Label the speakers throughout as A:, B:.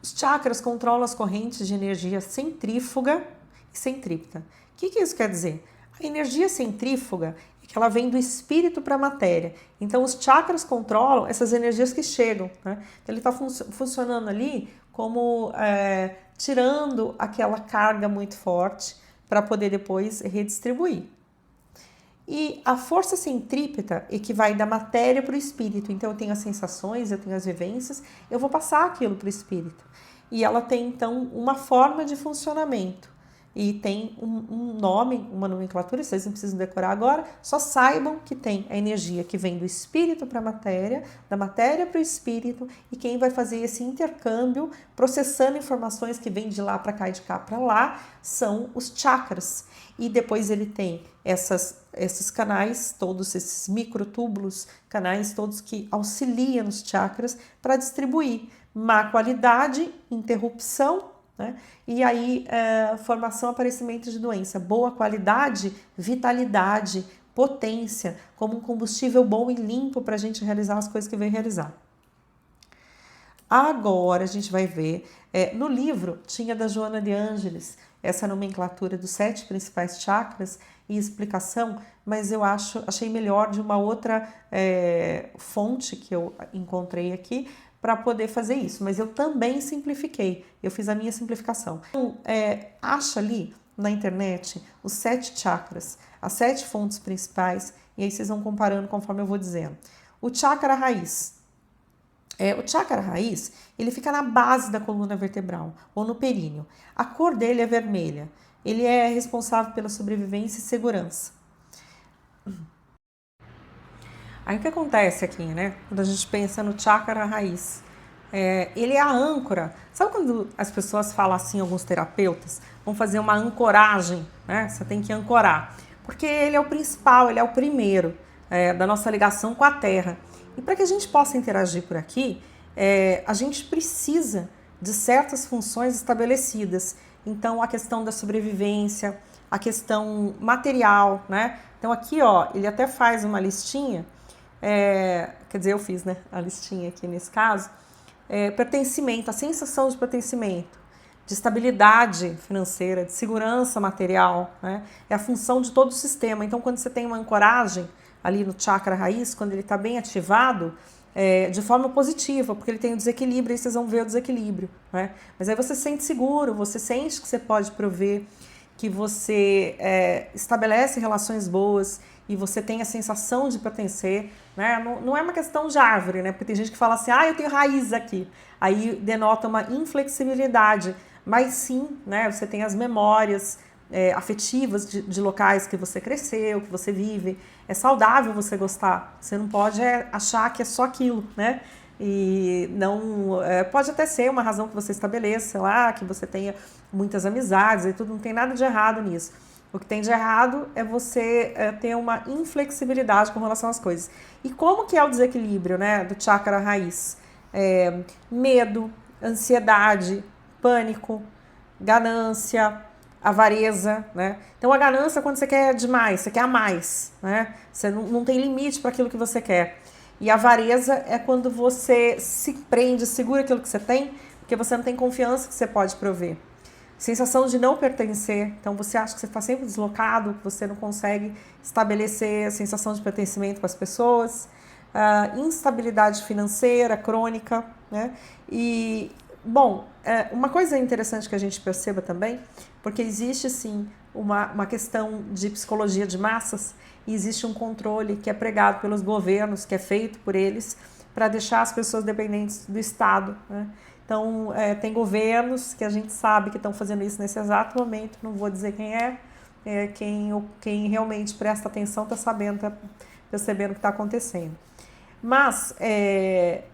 A: Os chakras controlam as correntes de energia centrífuga e centrípeta. O que isso quer dizer? A energia centrífuga é que ela vem do espírito para a matéria. Então, os chakras controlam essas energias que chegam, né? Então, ele está funcionando ali como tirando aquela carga muito forte para poder depois redistribuir. E a força centrípeta é que vai da matéria para o espírito. Então, eu tenho as sensações, eu tenho as vivências, eu vou passar aquilo para o espírito. E ela tem, então, uma forma de funcionamento. E tem um nome, uma nomenclatura, vocês não precisam decorar agora, só saibam que tem a energia que vem do espírito para a matéria, da matéria para o espírito, e quem vai fazer esse intercâmbio, processando informações que vêm de lá para cá e de cá para lá, são os chakras. E depois ele tem esses canais, todos esses microtúbulos, canais todos que auxiliam os chakras para distribuir má qualidade, interrupção, né? E aí formação, aparecimento de doença, boa qualidade, vitalidade, potência, como um combustível bom e limpo para a gente realizar as coisas que veio realizar. Achora a gente vai ver, no livro tinha da Joana de Ângeles essa nomenclatura dos 7 principais chakras e explicação, mas eu achei melhor de uma outra fonte que eu encontrei aqui para poder fazer isso, mas eu também simplifiquei, eu fiz a minha simplificação. Então, acha ali na internet os 7 chakras, as 7 fontes principais, e aí vocês vão comparando conforme eu vou dizendo. O chakra raiz. O chakra raiz, ele fica na base da coluna vertebral, ou no períneo. A cor dele é vermelha. Ele é responsável pela sobrevivência e segurança. Aí o que acontece aqui, né? Quando a gente pensa no chakra raiz, ele é a âncora. Sabe quando as pessoas falam assim, alguns terapeutas, vão fazer uma ancoragem, né? Você tem que ancorar, porque ele é o principal, ele é o primeiro da nossa ligação com a Terra. E para que a gente possa interagir por aqui, a gente precisa de certas funções estabelecidas. Então, a questão da sobrevivência, a questão material, né? Então, aqui, ó, ele até faz uma listinha, quer dizer, eu fiz, né, a listinha aqui nesse caso, pertencimento, a sensação de pertencimento, de estabilidade financeira, de segurança material, né? É a função de todo o sistema. Então, quando você tem uma ancoragem ali no chakra raiz, quando ele está bem ativado, de forma positiva, porque ele tem o desequilíbrio, aí vocês vão ver o desequilíbrio, né? Mas aí você se sente seguro, você sente que você pode prover, que você estabelece relações boas e você tem a sensação de pertencer, né? Não é uma questão de árvore, né? Porque tem gente que fala assim, eu tenho raiz aqui, aí denota uma inflexibilidade, mas sim, né? Você tem as memórias afetivas de locais que você cresceu, que você vive. É saudável você gostar, você não pode achar que é só aquilo, né? E não pode até ser uma razão que você estabeleça, sei lá, que você tenha muitas amizades e tudo, não tem nada de errado nisso. O que tem de errado é você ter uma inflexibilidade com relação às coisas. E como que é o desequilíbrio, né, do chakra raiz? Medo, ansiedade, pânico, ganância, avareza, né? Então a ganância é quando você quer demais, você quer a mais, né? Você não tem limite para aquilo que você quer. E a avareza é quando você se prende, segura aquilo que você tem, porque você não tem confiança que você pode prover. Sensação de não pertencer, então você acha que você está sempre deslocado, que você não consegue estabelecer a sensação de pertencimento com as pessoas. Instabilidade financeira, crônica, né? E, bom, uma coisa interessante que a gente perceba também, porque existe sim uma questão de psicologia de massas e existe um controle que é pregado pelos governos, que é feito por eles, para deixar as pessoas dependentes do Estado, né? Então, tem governos que a gente sabe que estão fazendo isso nesse exato momento, não vou dizer quem quem realmente presta atenção está sabendo, está percebendo o que está acontecendo. Mas,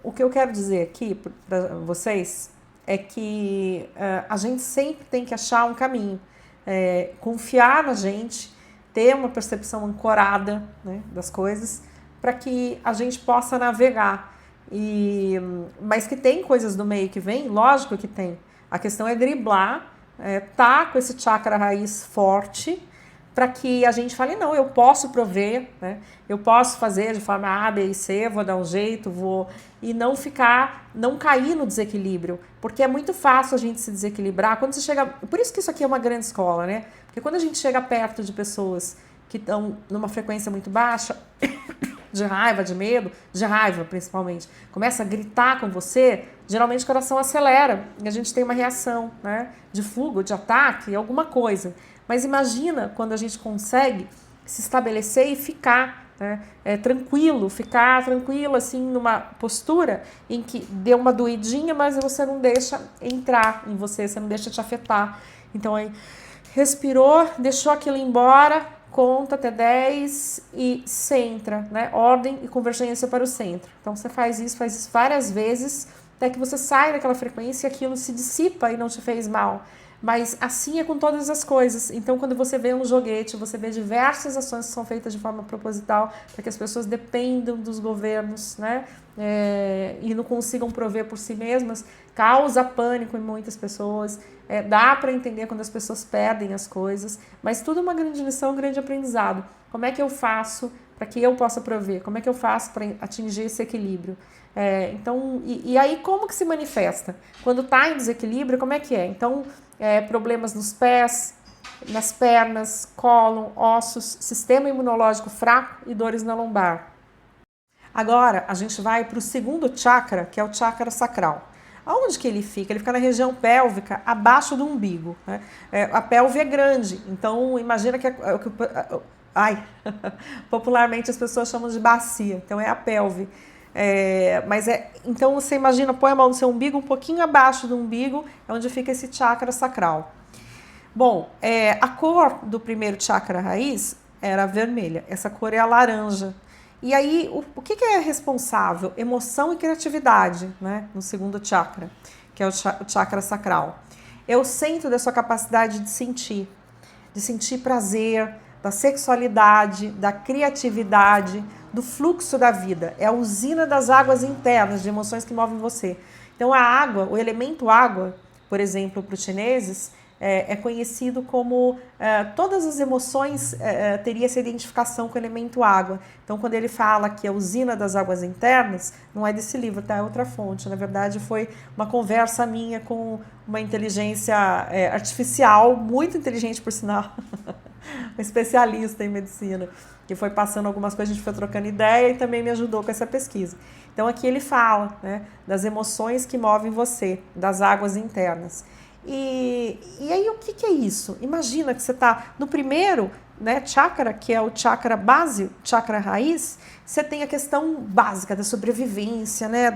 A: o que eu quero dizer aqui para vocês é que a gente sempre tem que achar um caminho, confiar na gente, ter uma percepção ancorada, né, das coisas, para que a gente possa navegar. Mas que tem coisas do meio que vem, lógico que tem. A questão é driblar, tá com esse chakra raiz forte, para que a gente fale, não, eu posso prover, né? Eu posso fazer de forma A, B e C, vou dar um jeito, vou... E não cair no desequilíbrio, porque é muito fácil a gente se desequilibrar. Quando você chega... Por isso que isso aqui é uma grande escola, né? Porque quando a gente chega perto de pessoas que estão numa frequência muito baixa, de raiva, de medo, de raiva principalmente, começa a gritar com você, geralmente o coração acelera e a gente tem uma reação, né, de fuga, de ataque, alguma coisa. Mas imagina quando a gente consegue se estabelecer e ficar, né, ficar tranquilo assim numa postura em que deu uma doidinha, mas você não deixa entrar em você, você não deixa te afetar. Então aí respirou, deixou aquilo embora, conta até 10 e centra, né? Ordem e convergência para o centro. Então você faz isso várias vezes, até que você sai daquela frequência e aquilo se dissipa e não te fez mal. Mas assim é com todas as coisas. Então, quando você vê um joguete, você vê diversas ações que são feitas de forma proposital para que as pessoas dependam dos governos, né? E não consigam prover por si mesmas, causa pânico em muitas pessoas. Dá para entender quando as pessoas perdem as coisas, mas tudo é uma grande lição, um grande aprendizado. Como é que eu faço para que eu possa prover? Como é que eu faço para atingir esse equilíbrio? Então, e aí como que se manifesta? Quando está em desequilíbrio, como é que é? Então, problemas nos pés, nas pernas, cólon, ossos, sistema imunológico fraco e dores na lombar. Agora, a gente vai para o segundo chakra, que é o chakra sacral. Aonde que ele fica? Ele fica na região pélvica, abaixo do umbigo, né? A pelve é grande, então imagina que... popularmente as pessoas chamam de bacia, então é a pelve. Então você imagina, põe a mão no seu umbigo, um pouquinho abaixo do umbigo, é onde fica esse chakra sacral. Bom, a cor do primeiro chakra raiz era vermelha, essa cor é a laranja. E aí, o que é responsável? Emoção e criatividade, né? No segundo chakra, que é o chakra sacral. É o centro da sua capacidade de sentir prazer, da sexualidade, da criatividade, do fluxo da vida. É a usina das águas internas, de emoções que movem você. Então, a água, o elemento água, por exemplo, para os chineses, é conhecido como todas as emoções teria essa identificação com o elemento água. Então, quando ele fala que a usina das águas internas, não é desse livro, tá? É outra fonte. Na verdade, foi uma conversa minha com uma inteligência artificial, muito inteligente, por sinal, um especialista em medicina, que foi passando algumas coisas, a gente foi trocando ideia e também me ajudou com essa pesquisa. Então, aqui ele fala, né, das emoções que movem você, das águas internas. E aí, o que é isso? Imagina que você está no primeiro, né, chakra, que é o chakra base, chakra raiz, você tem a questão básica da sobrevivência, né,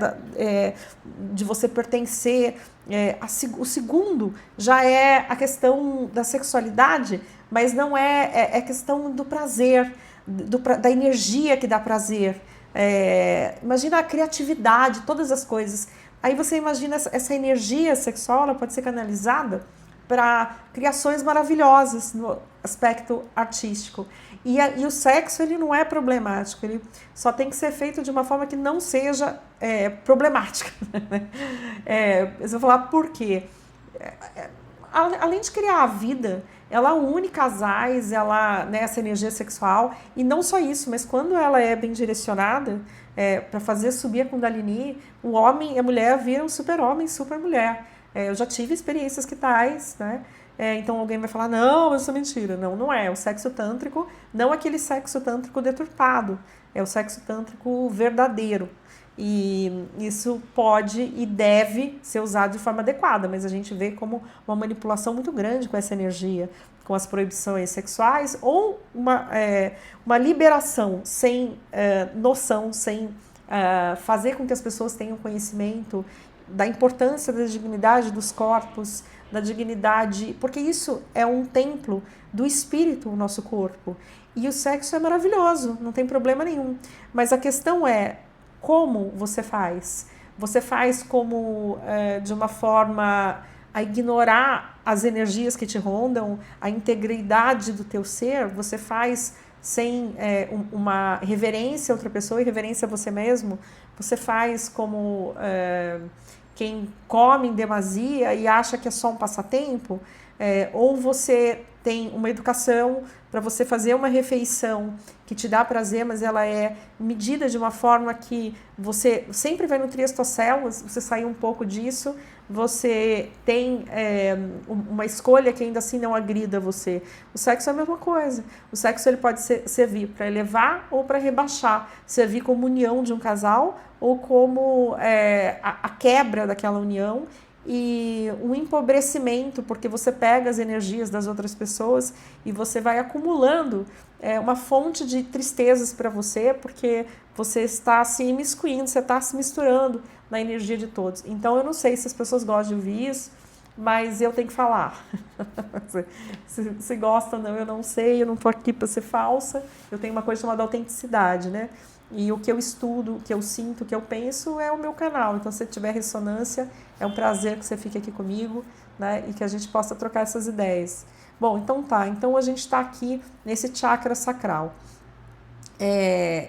A: de você pertencer. O segundo já é a questão da sexualidade, mas não é questão do prazer, da energia que dá prazer. Imagina a criatividade, todas as coisas. Aí você imagina essa energia sexual, ela pode ser canalizada para criações maravilhosas no aspecto artístico. E o sexo, ele não é problemático, ele só tem que ser feito de uma forma que não seja problemática. Eu vou falar por quê. Além de criar a vida, ela une casais, né, essa energia sexual, e não só isso, mas quando ela é bem direcionada, para fazer subir a Kundalini, o homem e a mulher viram super-homem, super-mulher. Eu já tive experiências que tais, né? Então alguém vai falar, não, isso é mentira. Não, não é. O sexo tântrico, não aquele sexo tântrico deturpado, é o sexo tântrico verdadeiro. E isso pode e deve ser usado de forma adequada, mas a gente vê como uma manipulação muito grande com essa energia, com as proibições sexuais, ou uma liberação sem noção, sem fazer com que as pessoas tenham conhecimento da importância da dignidade dos corpos, da dignidade, porque isso é um templo do espírito, o nosso corpo. E o sexo é maravilhoso, não tem problema nenhum. Mas a questão é como você faz. Você faz como de uma forma a ignorar as energias que te rondam, a integridade do teu ser, você faz sem uma reverência a outra pessoa e reverência a você mesmo, você faz como quem come em demasia e acha que é só um passatempo, ou você tem uma educação para você fazer uma refeição que te dá prazer, mas ela é medida de uma forma que você sempre vai nutrir as suas células, você sair um pouco disso, você tem uma escolha que ainda assim não agrida você. O sexo é a mesma coisa. O sexo ele pode servir para elevar ou para rebaixar, servir como união de um casal ou como a quebra daquela união e um empobrecimento, porque você pega as energias das outras pessoas e você vai acumulando uma fonte de tristezas para você, porque você está se imiscuindo, você está se misturando na energia de todos. Então eu não sei se as pessoas gostam de ouvir isso, mas eu tenho que falar. se gostam ou não, eu não sei, eu não estou aqui para ser falsa, eu tenho uma coisa chamada autenticidade, né? E o que eu estudo, o que eu sinto, o que eu penso é o meu canal. Então, se tiver ressonância, é um prazer que você fique aqui comigo, né? E que a gente possa trocar essas ideias. Bom, então tá. Então, a gente está aqui nesse chakra sacral.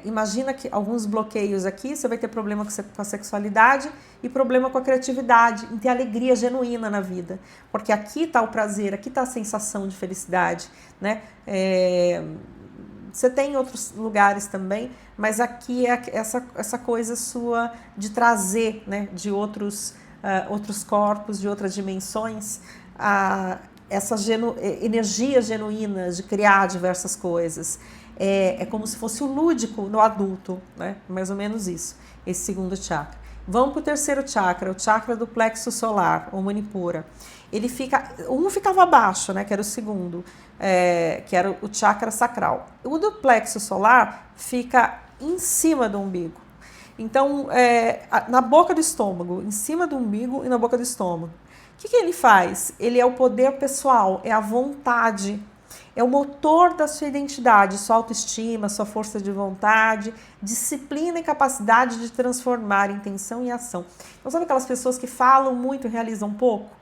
A: Imagina que alguns bloqueios aqui, você vai ter problema com a sexualidade e problema com a criatividade, em ter alegria genuína na vida. Porque aqui está o prazer, aqui está a sensação de felicidade, né? Você tem em outros lugares também, mas aqui é essa coisa sua de trazer, né, de outros corpos, de outras dimensões, essa energia genuína de criar diversas coisas. É como se fosse o lúdico no adulto, né? Mais ou menos isso, esse segundo chakra. Vamos para o terceiro chakra, o chakra do plexo solar, ou Manipura. Ele ficava abaixo, né, que era o segundo, que era o chakra sacral. O do plexo solar fica em cima do umbigo. Então, na boca do estômago, em cima do umbigo e na boca do estômago. O que ele faz? Ele é o poder pessoal, é a vontade, é o motor da sua identidade, sua autoestima, sua força de vontade, disciplina e capacidade de transformar intenção em ação. Então, sabe aquelas pessoas que falam muito e realizam pouco?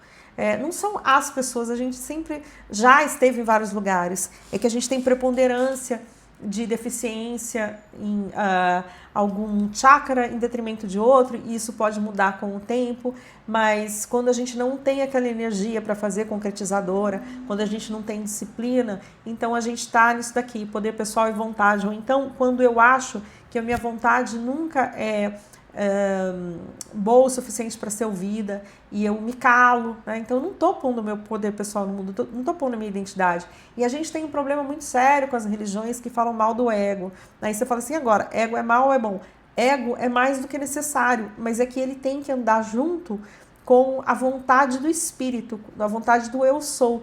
A: Não são as pessoas, a gente sempre já esteve em vários lugares. É que a gente tem preponderância de deficiência em algum chakra em detrimento de outro, e isso pode mudar com o tempo, mas quando a gente não tem aquela energia para fazer concretizadora, quando a gente não tem disciplina, então a gente está nisso daqui, poder pessoal e vontade. Ou então, quando eu acho que a minha vontade nunca é boa o suficiente para ser ouvida e eu me calo, né? Então eu não estou pondo o meu poder pessoal no mundo, não estou pondo a minha identidade. E a gente tem um problema muito sério com as religiões que falam mal do ego. Aí você fala assim, agora, ego é mal ou é bom? Ego é mais do que necessário, mas é que ele tem que andar junto com a vontade do espírito, a vontade do eu sou,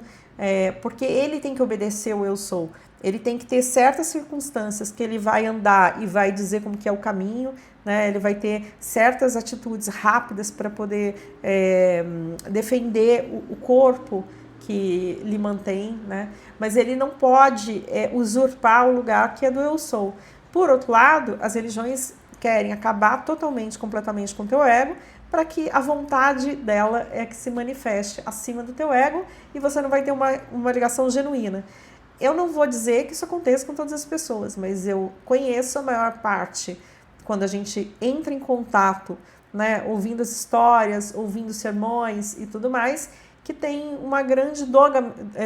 A: porque ele tem que obedecer o eu sou. Ele tem que ter certas circunstâncias que ele vai andar e vai dizer como que é o caminho, né? Ele vai ter certas atitudes rápidas para poder defender o corpo que lhe mantém, né? Mas ele não pode usurpar o lugar que é do eu sou. Por outro lado, as religiões querem acabar totalmente, completamente com o teu ego, para que a vontade dela é que se manifeste acima do teu ego e você não vai ter uma ligação genuína. Eu não vou dizer que isso aconteça com todas as pessoas, mas eu conheço a maior parte, quando a gente entra em contato, né, ouvindo as histórias, ouvindo sermões e tudo mais, que tem uma grande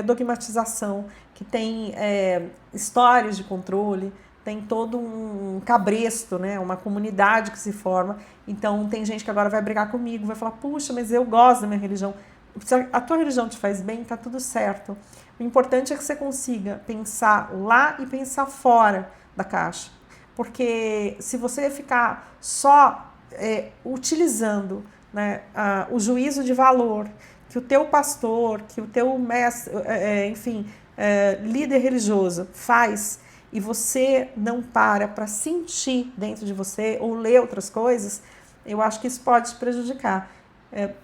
A: dogmatização, que tem histórias de controle, tem todo um cabresto, né, uma comunidade que se forma. Então tem gente que agora vai brigar comigo, vai falar, puxa, mas eu gosto da minha religião. Se a tua religião te faz bem, tá tudo certo. O importante é que você consiga pensar lá e pensar fora da caixa. Porque se você ficar só utilizando, né, o juízo de valor que o teu pastor, que o teu mestre, líder religioso faz, e você não para sentir dentro de você ou ler outras coisas, eu acho que isso pode te prejudicar.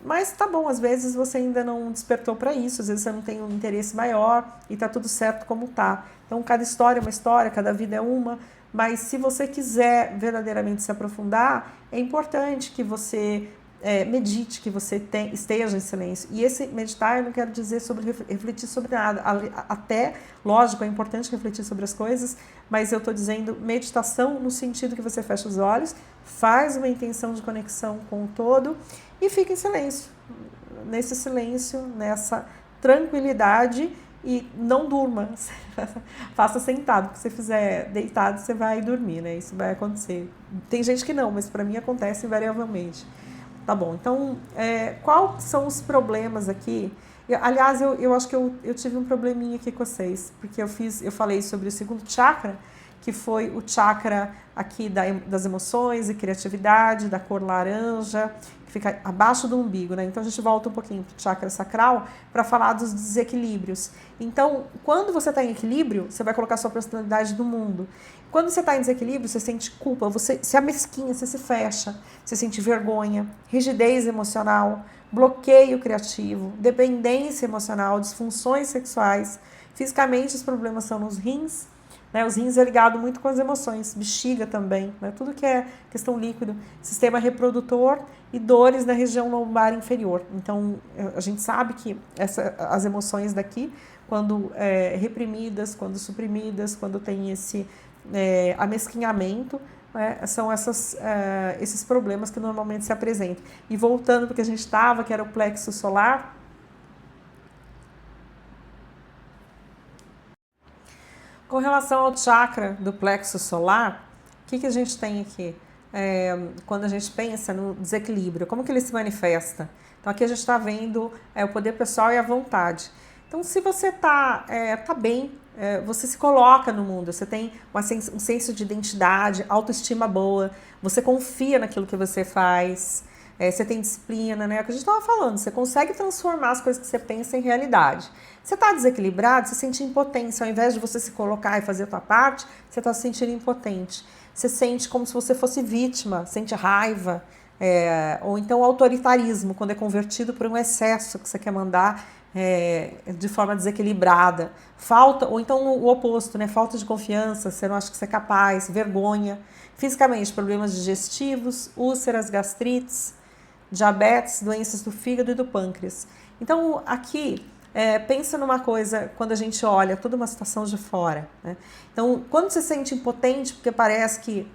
A: Mas tá bom, às vezes você ainda não despertou para isso, às vezes você não tem um interesse maior e tá tudo certo como tá. Então cada história é uma história, cada vida é uma, mas se você quiser verdadeiramente se aprofundar, é importante que você medite, que você esteja em silêncio. E esse meditar, eu não quero dizer sobre refletir sobre nada, até, lógico, é importante refletir sobre as coisas, mas eu estou dizendo meditação no sentido que você fecha os olhos, faz uma intenção de conexão com o todo e fica em silêncio. Nesse silêncio, nessa tranquilidade e não durma. Faça sentado, porque se você fizer deitado, você vai dormir, né? Isso vai acontecer. Tem gente que não, mas para mim acontece invariavelmente. Tá bom, então, quais são os problemas aqui? Aliás, eu acho que eu tive um probleminha aqui com vocês, porque eu falei sobre o segundo chakra, que foi o chakra aqui das emoções e criatividade, da cor laranja, que fica abaixo do umbigo, né? Então a gente volta um pouquinho para o chakra sacral para falar dos desequilíbrios. Então, quando você está em equilíbrio, você vai colocar a sua personalidade no mundo. Quando você está em desequilíbrio, você sente culpa, você se amesquinha, você se fecha, você sente vergonha, rigidez emocional, bloqueio criativo, dependência emocional, disfunções sexuais. Fisicamente, os problemas são nos rins, né? Os rins é ligado muito com as emoções, bexiga também, né? Tudo que é questão líquido, sistema reprodutor e dores na região lombar inferior. Então, a gente sabe que as emoções daqui, quando reprimidas, quando suprimidas, quando tem esse amesquinhamento, né? São esses problemas que normalmente se apresentam. E voltando para o que a gente estava, que era o plexo solar, com relação ao chakra do plexo solar, o que a gente tem aqui? Quando a gente pensa no desequilíbrio, como que ele se manifesta? Então aqui a gente está vendo o poder pessoal e a vontade. Então se você está bem, você se coloca no mundo, você tem um senso de identidade, autoestima boa, você confia naquilo que você faz, você tem disciplina, né? É o que a gente estava falando, você consegue transformar as coisas que você pensa em realidade. Você está desequilibrado, você sente impotência, ao invés de você se colocar e fazer a tua parte, você está se sentindo impotente. Você sente como se você fosse vítima, sente raiva, ou então autoritarismo, quando é convertido por um excesso que você quer mandar de forma desequilibrada. Falta, ou então o oposto, né? Falta de confiança, você não acha que você é capaz, vergonha. Fisicamente, problemas digestivos, úlceras, gastrites, diabetes, doenças do fígado e do pâncreas. Então, aqui, pensa numa coisa, quando a gente olha toda uma situação de fora, né? Então, quando você se sente impotente, porque parece que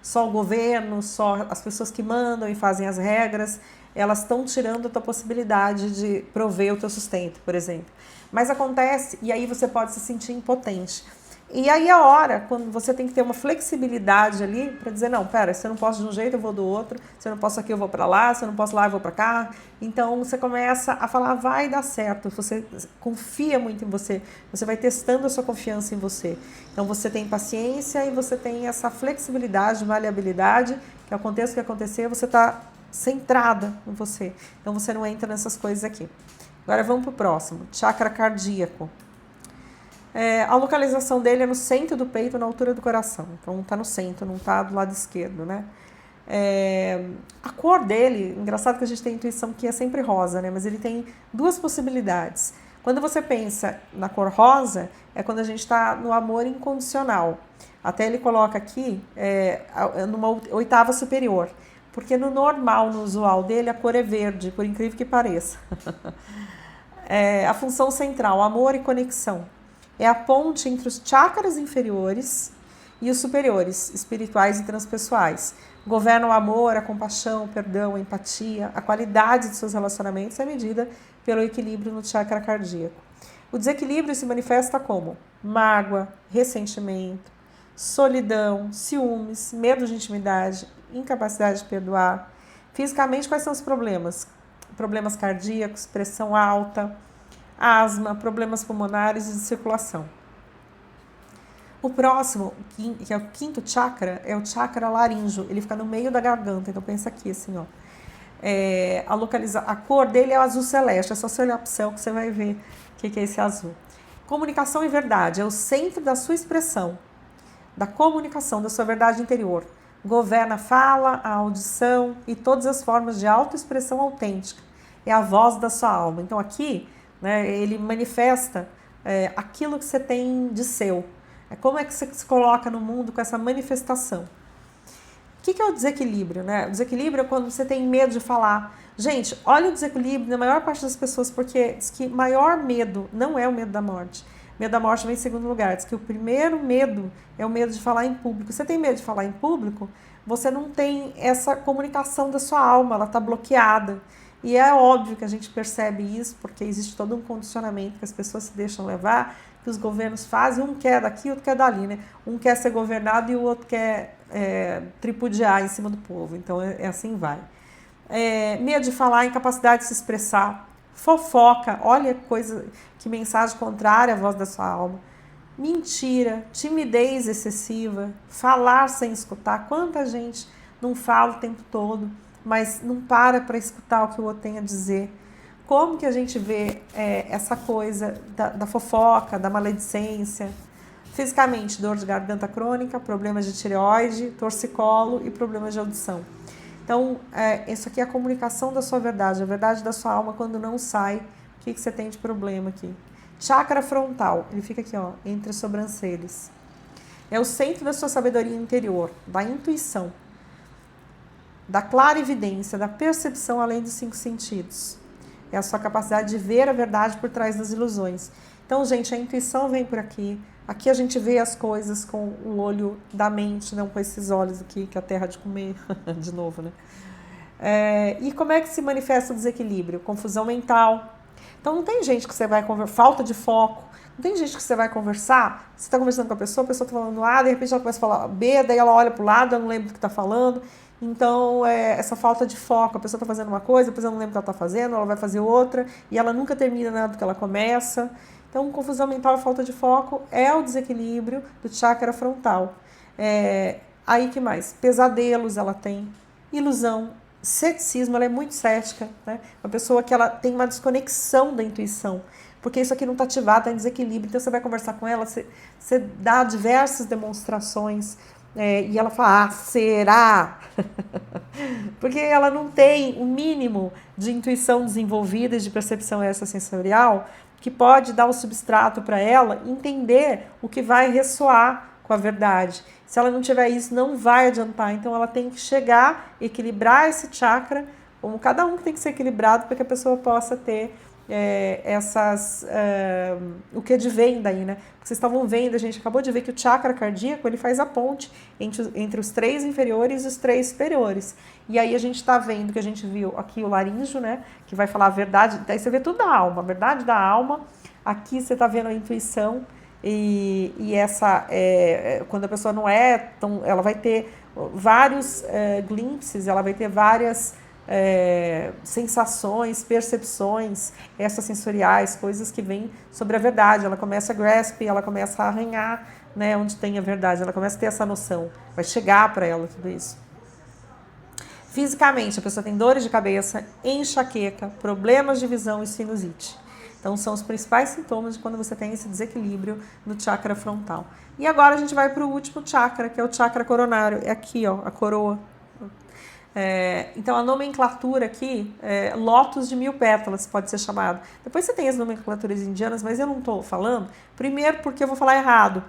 A: só o governo, só as pessoas que mandam e fazem as regras, elas estão tirando a tua possibilidade de prover o teu sustento, por exemplo. Mas acontece, e aí você pode se sentir impotente. E aí a hora, quando você tem que ter uma flexibilidade ali para dizer, não, pera, se eu não posso de um jeito, eu vou do outro, se eu não posso aqui, eu vou para lá, se eu não posso lá, eu vou para cá. Então você começa a falar, vai dar certo, você confia muito em você, você vai testando a sua confiança em você. Então você tem paciência e você tem essa flexibilidade, maleabilidade, que aconteça o que acontecer, você está centrada em você. Então você não entra nessas coisas aqui. Agora vamos para o próximo, chakra cardíaco. A localização dele é no centro do peito, na altura do coração. Então está no centro, não está do lado esquerdo, né? A cor dele, engraçado que a gente tem a intuição que é sempre rosa, né? Mas ele tem duas possibilidades. Quando você pensa na cor rosa, é quando a gente está no amor incondicional. Até ele coloca aqui numa oitava superior. Porque no normal, no usual dele, a cor é verde, por incrível que pareça. A função central, amor e conexão. É a ponte entre os chakras inferiores e os superiores, espirituais e transpessoais. Governa o amor, a compaixão, o perdão, a empatia, a qualidade de seus relacionamentos é medida pelo equilíbrio no chakra cardíaco. O desequilíbrio se manifesta como mágoa, ressentimento, solidão, ciúmes, medo de intimidade, incapacidade de perdoar. Fisicamente, quais são os problemas? Problemas cardíacos, pressão alta, asma, problemas pulmonares e de circulação. O próximo, que é o quinto chakra, é o chakra laríngeo. Ele fica no meio da garganta, então pensa aqui assim, ó. A cor dele é o azul celeste, é só você olhar para o céu que você vai ver o que é esse azul. Comunicação e verdade, é o centro da sua expressão, da comunicação, da sua verdade interior. Governa a fala, a audição e todas as formas de autoexpressão autêntica. É a voz da sua alma. Então aqui, né, ele manifesta aquilo que você tem de seu. Como é que você se coloca no mundo com essa manifestação? O que é o desequilíbrio, né? O desequilíbrio é quando você tem medo de falar. Gente, olha o desequilíbrio na maior parte das pessoas, porque diz que maior medo não é o medo da morte. O medo da morte vem em segundo lugar. Diz que o primeiro medo é o medo de falar em público. Você tem medo de falar em público? Você não tem essa comunicação da sua alma, ela está bloqueada. E é óbvio que a gente percebe isso, porque existe todo um condicionamento que as pessoas se deixam levar, que os governos fazem, um quer daqui, outro quer dali, né? Um quer ser governado e o outro quer tripudiar em cima do povo. Então, assim vai. Medo de falar, incapacidade de se expressar, fofoca, olha que mensagem contrária à voz da sua alma. Mentira, timidez excessiva, falar sem escutar. Quanta gente não fala o tempo todo, mas não para escutar o que o outro tem a dizer. Como que a gente vê essa coisa da fofoca, da maledicência? Fisicamente, dor de garganta crônica, problemas de tireoide, torcicolo e problemas de audição. Então, isso aqui é a comunicação da sua verdade, a verdade da sua alma quando não sai. O que você tem de problema aqui? Chakra frontal, ele fica aqui, ó, entre as sobrancelhas. É o centro da sua sabedoria interior, da intuição, da clarividência, da percepção além dos 5 sentidos. É a sua capacidade de ver a verdade por trás das ilusões. Então, gente, a intuição vem por aqui. Aqui a gente vê as coisas com o olho da mente, não com esses olhos aqui, que é a terra de comer, de novo, né? E como é que se manifesta o desequilíbrio? Confusão mental. Então, não tem gente que você vai conversar, falta de foco. Não tem gente que você vai conversar, você está conversando com a pessoa está falando A, de repente ela começa a falar B, daí ela olha para o lado, ela não lembra do que está falando. Então, essa falta de foco, a pessoa está fazendo uma coisa, depois ela não lembra o que ela está fazendo, ela vai fazer outra, e ela nunca termina nada do que ela começa. Então, confusão mental e falta de foco é o desequilíbrio do chakra frontal. Aí, que mais? Pesadelos ela tem, ilusão, ceticismo, ela é muito cética, né? Uma pessoa que ela tem uma desconexão da intuição, porque isso aqui não está ativado, está em desequilíbrio. Então, você vai conversar com ela, você dá diversas demonstrações, e ela fala, será? Porque ela não tem o mínimo de intuição desenvolvida e de percepção extrasensorial que pode dar o substrato para ela entender o que vai ressoar com a verdade. Se ela não tiver isso, não vai adiantar. Então, ela tem que chegar, equilibrar esse chakra, como cada um que tem que ser equilibrado para que a pessoa possa ter o que advém daí, né? Porque vocês estavam vendo, a gente acabou de ver que o chakra cardíaco, ele faz a ponte entre os 3 inferiores e os 3 superiores. E aí a gente está vendo que a gente viu aqui o laríngeo, né? Que vai falar a verdade, daí você vê tudo da alma, a verdade da alma. Aqui você está vendo a intuição e essa, quando a pessoa não tão, ela vai ter vários glimpses, ela vai ter várias sensações, percepções extrasensoriais, coisas que vêm sobre a verdade. Ela começa a grasp, ela começa a arranhar, né, onde tem a verdade, ela começa a ter essa noção, vai chegar para ela tudo isso. Fisicamente, a pessoa tem dores de cabeça, enxaqueca, problemas de visão e sinusite. Então, são os principais sintomas de quando você tem esse desequilíbrio no chakra frontal. E agora a gente vai para o último chakra, que é o chakra coronário. É aqui, ó, a coroa. Então, a nomenclatura aqui, lótus de 1000 pétalas, pode ser chamado. Depois você tem as nomenclaturas indianas, mas eu não estou falando. Primeiro, porque eu vou falar errado.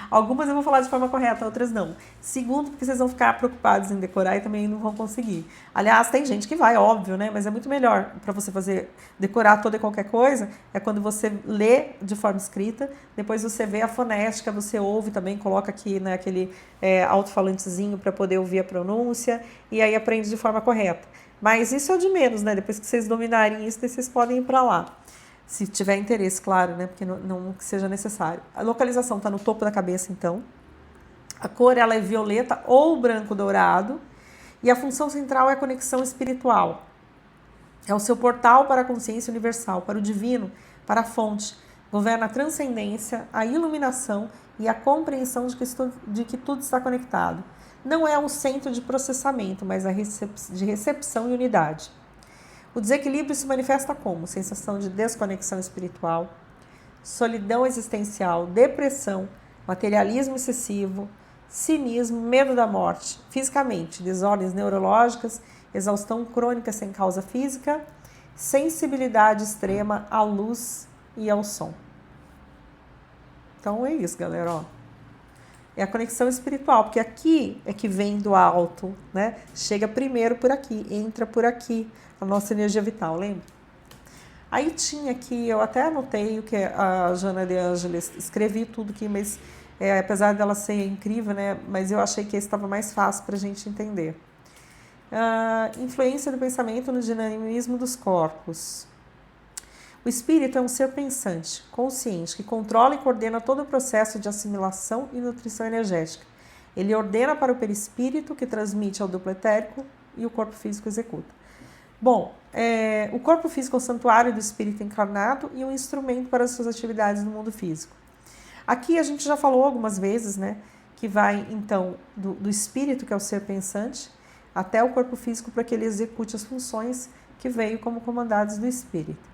A: Algumas eu vou falar de forma correta, outras não. Segundo, porque vocês vão ficar preocupados em decorar e também não vão conseguir. Aliás, tem gente que vai, óbvio, né? Mas é muito melhor para você decorar toda e qualquer coisa, é quando você lê de forma escrita, depois você vê a fonética, você ouve também, coloca aqui, né, aquele alto-falantezinho para poder ouvir a pronúncia, e aí aprende de forma correta. Mas isso é o de menos, né? Depois que vocês dominarem isso, vocês podem ir para lá. Se tiver interesse, claro, né? Porque não que seja necessário. A localização está no topo da cabeça, então. A cor, ela é violeta ou branco dourado. E a função central é a conexão espiritual. É o seu portal para a consciência universal, para o divino, para a fonte. Governa a transcendência, a iluminação e a compreensão de que tudo está conectado. Não é um centro de processamento, mas de recepção e unidade. O desequilíbrio se manifesta como sensação de desconexão espiritual, solidão existencial, depressão, materialismo excessivo, cinismo, medo da morte, fisicamente, desordens neurológicas, exaustão crônica sem causa física, sensibilidade extrema à luz e ao som. Então é isso, galera, ó. É a conexão espiritual, porque aqui é que vem do alto, né? Chega primeiro por aqui, entra por aqui, a nossa energia vital, lembra? Aí tinha aqui, eu até anotei o que a Joana de Ângeles, escrevi tudo aqui, mas apesar dela ser incrível, né? Mas eu achei que esse estava mais fácil para a gente entender. Influência do pensamento no dinamismo dos corpos. O espírito é um ser pensante, consciente, que controla e coordena todo o processo de assimilação e nutrição energética. Ele ordena para o perispírito, que transmite ao duplo etérico, e o corpo físico executa. Bom, o corpo físico é o santuário do espírito encarnado e um instrumento para as suas atividades no mundo físico. Aqui a gente já falou algumas vezes, né, que vai então do espírito, que é o ser pensante, até o corpo físico para que ele execute as funções que veio como comandadas do espírito.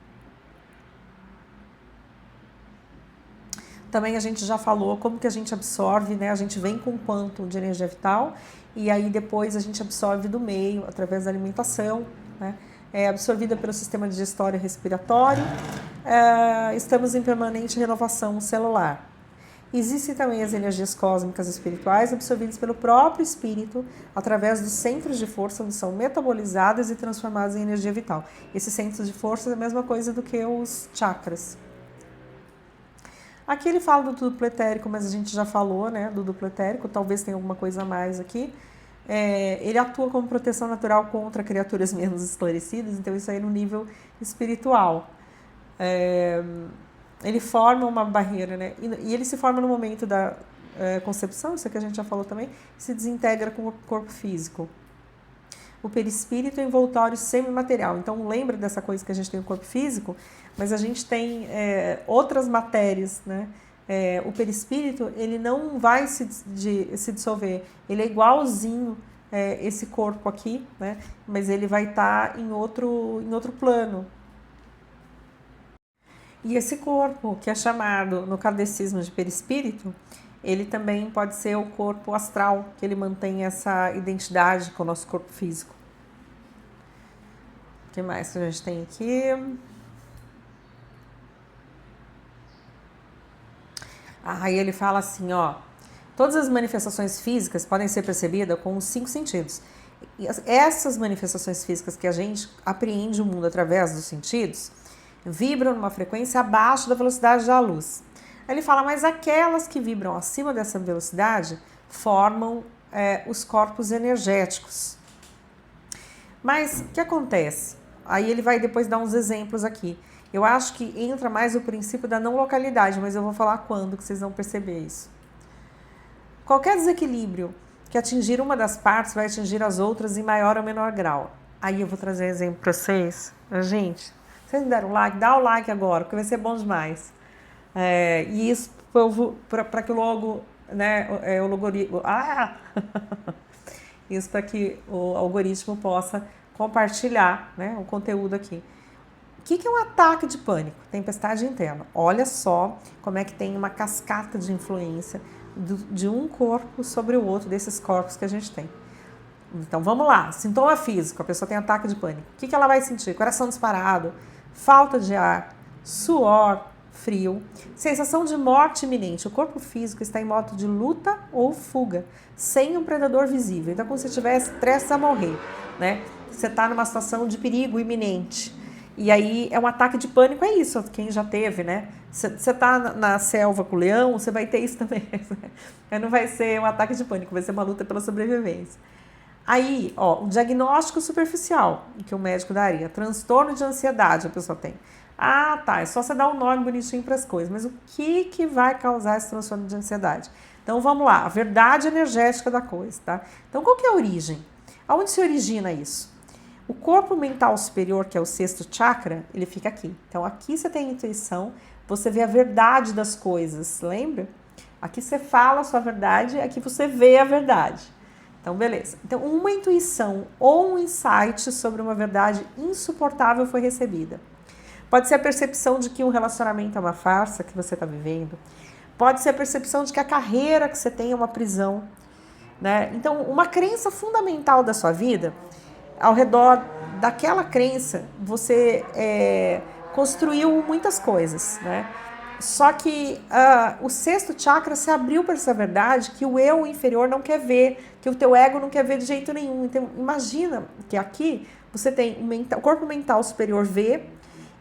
A: Também a gente já falou como que a gente absorve, né? A gente vem com quanto de energia vital e aí depois a gente absorve do meio, através da alimentação, né? É absorvida pelo sistema digestório e respiratório. Estamos em permanente renovação celular. Existem também as energias cósmicas espirituais absorvidas pelo próprio espírito através dos centros de força, onde são metabolizadas e transformadas em energia vital. Esses centros de força é a mesma coisa do que os chakras. Aqui ele fala do duplo etérico, mas a gente já falou, né, do duplo etérico, talvez tenha alguma coisa a mais aqui. Ele atua como proteção natural contra criaturas menos esclarecidas, então isso aí no nível espiritual. Ele forma uma barreira, né, e ele se forma no momento da concepção, isso aqui a gente já falou também, se desintegra com o corpo físico. O perispírito é envoltório semimaterial. Então, lembra dessa coisa que a gente tem o corpo físico, mas a gente tem outras matérias, né? O perispírito, ele não vai se dissolver. Ele é igualzinho esse corpo aqui, né? Mas ele vai estar em outro plano. E esse corpo, que é chamado no kardecismo de perispírito, ele também pode ser o corpo astral, que ele mantém essa identidade com o nosso corpo físico. O que mais que a gente tem aqui? Aí ele fala assim, ó, todas as manifestações físicas podem ser percebidas com os 5 sentidos. E essas manifestações físicas que a gente apreende o mundo através dos sentidos, vibram numa frequência abaixo da velocidade da luz. Ele fala, mas aquelas que vibram acima dessa velocidade formam os corpos energéticos. Mas o que acontece? Aí ele vai depois dar uns exemplos aqui. Eu acho que entra mais o princípio da não localidade, mas eu vou falar quando que vocês vão perceber isso. Qualquer desequilíbrio que atingir uma das partes vai atingir as outras em maior ou menor grau. Aí eu vou trazer exemplo para vocês. Gente, vocês me deram um like? Dá o like agora, porque vai ser bom demais. E isso para que logo, né, o logaritmo, isso para que o algoritmo possa compartilhar, né, o conteúdo aqui. O que é um ataque de pânico? Tempestade interna. Olha só como é que tem uma cascata de influência de um corpo sobre o outro, desses corpos que a gente tem. Então vamos lá, sintoma físico, a pessoa tem ataque de pânico. O que ela vai sentir? Coração disparado, falta de ar, suor, frio, sensação de morte iminente. O corpo físico está em modo de luta ou fuga, sem um predador visível. Então, como se estivesse prestes a morrer, né? Você está numa situação de perigo iminente. E aí, é um ataque de pânico, é isso, quem já teve, né? Você está na selva com o leão, você vai ter isso também. Não vai ser um ataque de pânico, vai ser uma luta pela sobrevivência. Aí, ó, um diagnóstico superficial, que o médico daria, transtorno de ansiedade a pessoa tem. Ah, tá, é só você dar um nome bonitinho para as coisas, mas o que vai causar esse transtorno de ansiedade? Então, vamos lá, a verdade energética da coisa, tá? Então, qual que é a origem? Aonde se origina isso? O corpo mental superior, que é o 6º chakra, ele fica aqui. Então, aqui você tem a intuição, você vê a verdade das coisas, lembra? Aqui você fala a sua verdade, aqui você vê a verdade. Então, beleza. Então, uma intuição ou um insight sobre uma verdade insuportável foi recebida. Pode ser a percepção de que um relacionamento é uma farsa que você está vivendo. Pode ser a percepção de que a carreira que você tem é uma prisão, né? Então, uma crença fundamental da sua vida, ao redor daquela crença, você construiu muitas coisas, né? Só que o 6º chakra se abriu para essa verdade que o eu inferior não quer ver, que o teu ego não quer ver de jeito nenhum. Então, imagina que aqui você tem o corpo mental superior vê,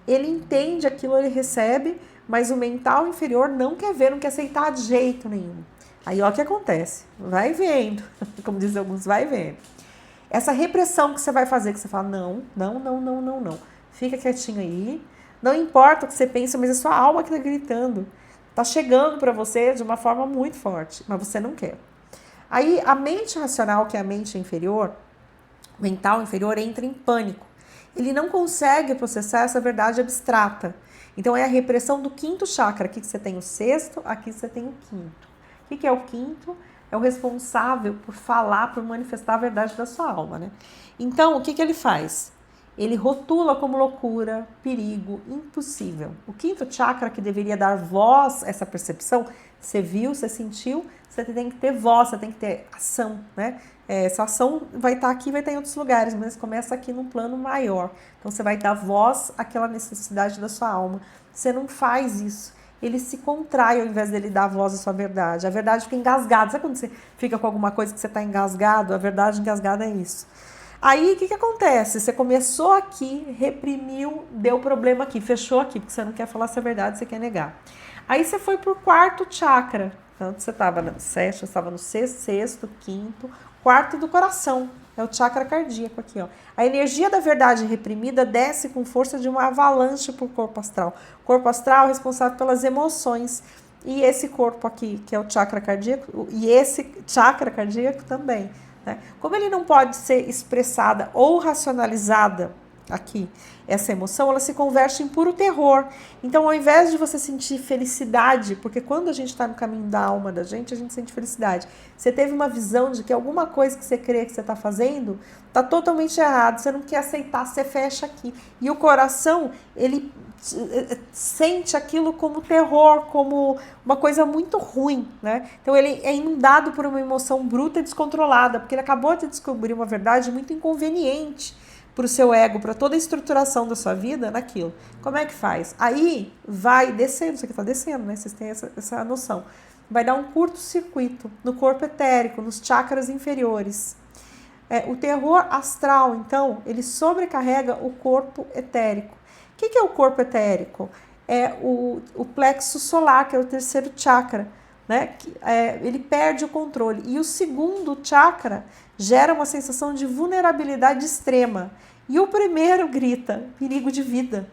A: ele entende aquilo, ele recebe, mas o mental inferior não quer ver, não quer aceitar de jeito nenhum. Aí, ó, o que acontece? Vai vendo, como dizem alguns, vai vendo. Essa repressão que você vai fazer, que você fala, não, não, não, não, não, não. Fica quietinho aí. Não importa o que você pensa, mas é sua alma que está gritando. Está chegando para você de uma forma muito forte, mas você não quer. Aí a mente racional, que é a mente inferior, mental inferior, entra em pânico. Ele não consegue processar essa verdade abstrata. Então é a repressão do quinto chakra. Aqui você tem o sexto, aqui você tem o quinto. O que é o quinto? É o responsável por falar, por manifestar a verdade da sua alma, né? Então, o que ele faz? Ele rotula como loucura, perigo, impossível. O quinto chakra, que deveria dar voz a essa percepção, você viu, você sentiu, você tem que ter voz, você tem que ter ação, né? Essa ação vai estar aqui, vai estar em outros lugares, mas começa aqui num plano maior. Então, você vai dar voz àquela necessidade da sua alma. Você não faz isso. Ele se contrai ao invés dele dar voz à sua verdade. A verdade fica engasgada. Sabe quando você fica com alguma coisa que você está engasgado? A verdade engasgada é isso. Aí, o que acontece? Você começou aqui, reprimiu, deu problema aqui, fechou aqui, porque você não quer falar essa verdade, você quer negar. Aí, você foi pro quarto chakra. Então, você estava no sétimo, você estava no sexto, quinto, quarto do coração. É o chakra cardíaco aqui, ó. A energia da verdade reprimida desce com força de uma avalanche para o corpo astral. O corpo astral é responsável pelas emoções. E esse corpo aqui, que é o chakra cardíaco, e esse chakra cardíaco também, né? Como ele não pode ser expressada ou racionalizada aqui, essa emoção, ela se converte em puro terror. Então, ao invés de você sentir felicidade, porque quando a gente está no caminho da alma da gente, a gente sente felicidade. Você teve uma visão de que alguma coisa que você crê que você está fazendo está totalmente errado, você não quer aceitar, você fecha aqui. E o coração, ele sente aquilo como terror, como uma coisa muito ruim, né? Então ele é inundado por uma emoção bruta e descontrolada, porque ele acabou de descobrir uma verdade muito inconveniente para o seu ego, para toda a estruturação da sua vida naquilo. Como é que faz? Aí vai descendo, isso aqui está descendo, né? Vocês têm essa noção. Vai dar um curto-circuito no corpo etérico, nos chakras inferiores. O terror astral, então, ele sobrecarrega o corpo etérico. O que é o corpo etérico? É o plexo solar, que é o terceiro chakra, né? Ele perde o controle. E o segundo chakra gera uma sensação de vulnerabilidade extrema. E o primeiro grita perigo de vida.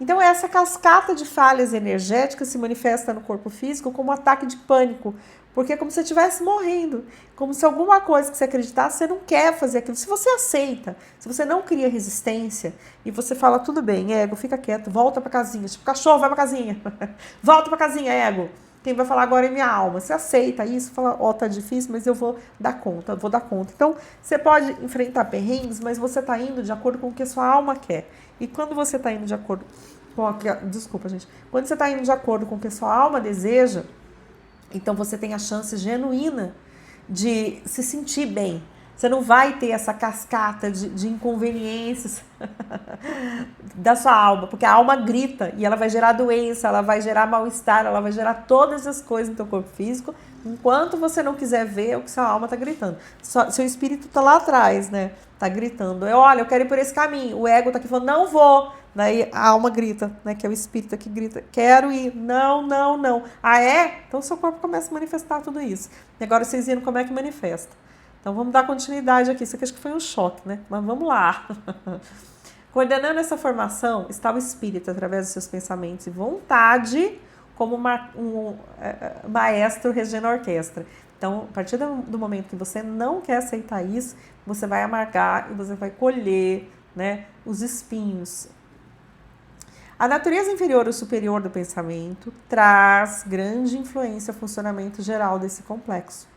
A: Então, essa cascata de falhas energéticas se manifesta no corpo físico como um ataque de pânico, porque é como se você estivesse morrendo, como se alguma coisa que você acreditasse, você não quer fazer aquilo. Se você aceita, se você não cria resistência e você fala, tudo bem, ego, fica quieto, volta pra casinha, tipo, cachorro, vai pra casinha, volta pra casinha, ego. Quem vai falar agora é minha alma. Você aceita isso, fala, tá difícil, mas eu vou dar conta, eu vou dar conta. Então, você pode enfrentar perrengues, mas você tá indo de acordo com o que a sua alma quer. E quando você tá indo de acordo com desculpa, gente. Quando você tá indo de acordo com o que a sua alma deseja, então você tem a chance genuína de se sentir bem. Você não vai ter essa cascata de inconveniências da sua alma, porque a alma grita e ela vai gerar doença, ela vai gerar mal-estar, ela vai gerar todas as coisas no teu corpo físico, enquanto você não quiser ver o que sua alma está gritando. Seu espírito está lá atrás, né? Tá gritando, olha, eu quero ir por esse caminho. O ego tá aqui falando, não vou. Daí a alma grita, né? Que é o espírito que grita, quero ir. Não, não, não. Ah, é? Então seu corpo começa a manifestar tudo isso. E agora vocês viram como é que manifesta. Então vamos dar continuidade aqui. Isso aqui acho que foi um choque, né? Mas vamos lá. Coordenando essa formação está o espírito através dos seus pensamentos e vontade, como um maestro regendo a orquestra. Então, a partir do momento que você não quer aceitar isso, você vai amargar e você vai colher, né, os espinhos. A natureza inferior ou superior do pensamento traz grande influência ao funcionamento geral desse complexo.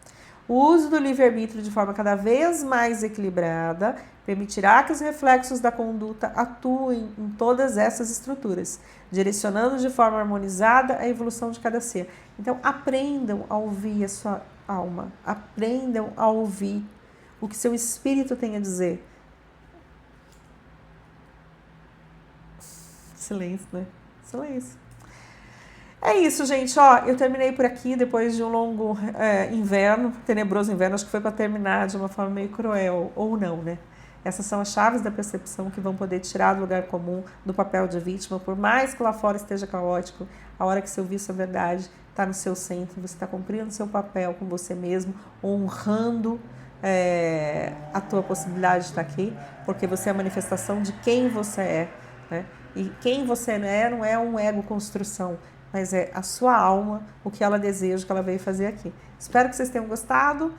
A: O uso do livre-arbítrio de forma cada vez mais equilibrada permitirá que os reflexos da conduta atuem em todas essas estruturas, direcionando de forma harmonizada a evolução de cada ser. Então, aprendam a ouvir a sua alma, aprendam a ouvir o que seu espírito tem a dizer. Silêncio, né? Silêncio. É isso, gente. Ó, eu terminei por aqui depois de um longo inverno, tenebroso inverno. Acho que foi para terminar de uma forma meio cruel, ou não, né? Essas são as chaves da percepção que vão poder tirar do lugar comum, do papel de vítima, por mais que lá fora esteja caótico. A hora que você ouvir sua verdade, está no seu centro, você está cumprindo seu papel com você mesmo, honrando, a tua possibilidade de estar aqui, porque você é a manifestação de quem você é, né? E quem você é não é um ego construção, mas é a sua alma, o que ela deseja, o que ela veio fazer aqui. Espero que vocês tenham gostado.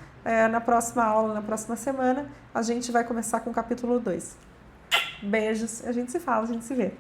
A: Na próxima aula, na próxima semana, a gente vai começar com o capítulo 2. Beijos, a gente se fala, a gente se vê.